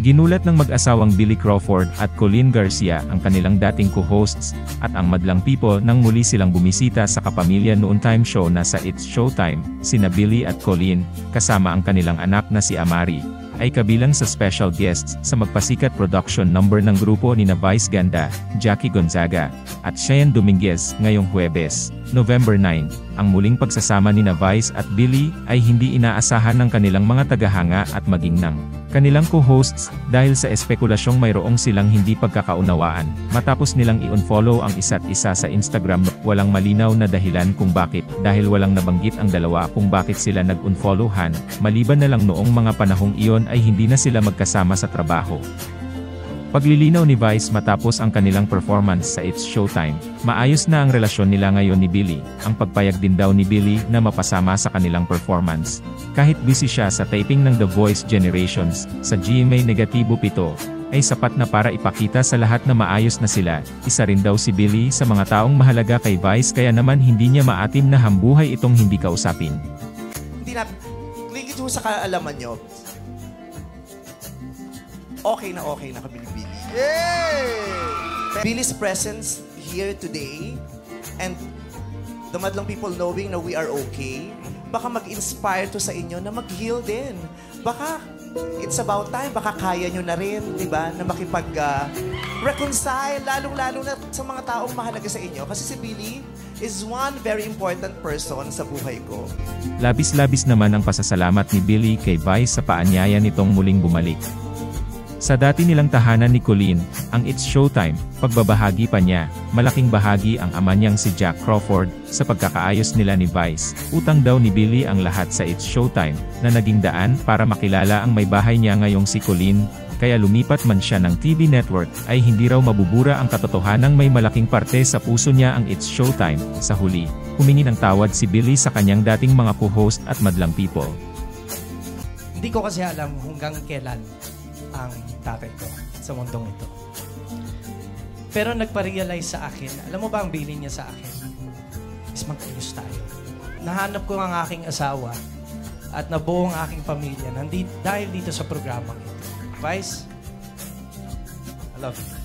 Ginulat ng mag-asawang Billy Crawford at Colleen Garcia ang kanilang dating co-hosts, at ang madlang people nang muli silang bumisita sa kapamilya noon time show na sa It's Showtime. Sina Billy at Colleen, kasama ang kanilang anak na si Amari, ay kabilang sa special guests sa magpasikat production number ng grupo ni na Vice Ganda, Jackie Gonzaga, at Cheyenne Dominguez ngayong Huwebes, November 9. Ang muling pagsasama ni na Vice at Billy ay hindi inaasahan ng kanilang mga tagahanga at maging ng kanilang co-hosts, dahil sa espekulasyong mayroong silang hindi pagkakaunawaan. Matapos nilang i-unfollow ang isa't isa sa Instagram, walang malinaw na dahilan kung bakit, dahil walang nabanggit ang dalawa kung bakit sila nag-unfollowhan, maliban na lang noong mga panahong iyon ay hindi na sila magkasama sa trabaho. Paglilinaw ni Vice matapos ang kanilang performance sa It's Showtime, maayos na ang relasyon nila ngayon ni Billy. Ang pagpayag din daw ni Billy na mapasama sa kanilang performance, kahit busy siya sa taping ng The Voice Generations sa GMA-7, ay sapat na para ipakita sa lahat na maayos na sila. Isa rin daw si Billy sa mga taong mahalaga kay Vice, kaya naman hindi niya maatim na hambuhay itong hindi kausapin. Hindi na, ligid sa kaalaman nyo, okay na kami ni Billy. Yay! Billy's presence here today and the madlang people knowing na we are okay, baka mag-inspire to sa inyo na mag-heal din. Baka it's about time, baka kaya nyo na rin, di ba, na makipag-reconcile, lalong-lalo na sa mga taong mahalaga sa inyo. Kasi si Billy is one very important person sa buhay ko. Labis-labis naman ang pasasalamat ni Billy kay Vice sa paanyaya nitong muling bumalik sa dati nilang tahanan ni Colleen, ang It's Showtime. Pagbabahagi pa niya, malaking bahagi ang ama niyang si Jack Crawford, sa pagkakaayos nila ni Vice. Utang daw ni Billy ang lahat sa It's Showtime, na naging daan para makilala ang may bahay niya ngayong si Colleen, kaya lumipat man siya ng TV network, ay hindi raw mabubura ang katotohanang may malaking parte sa puso niya ang It's Showtime. Sa huli, humingi ng tawad si Billy sa kanyang dating mga co-host at madlang people. Hindi ko kasi alam hanggang kailan ang tatay ko sa mundong ito. Pero nagpa-realize sa akin, alam mo ba ang bilin niya sa akin? Is mag-ayos tayo. Nahanap ko ang aking asawa at nabuo ang aking pamilya dahil dito sa programang ito. Vice, I love you.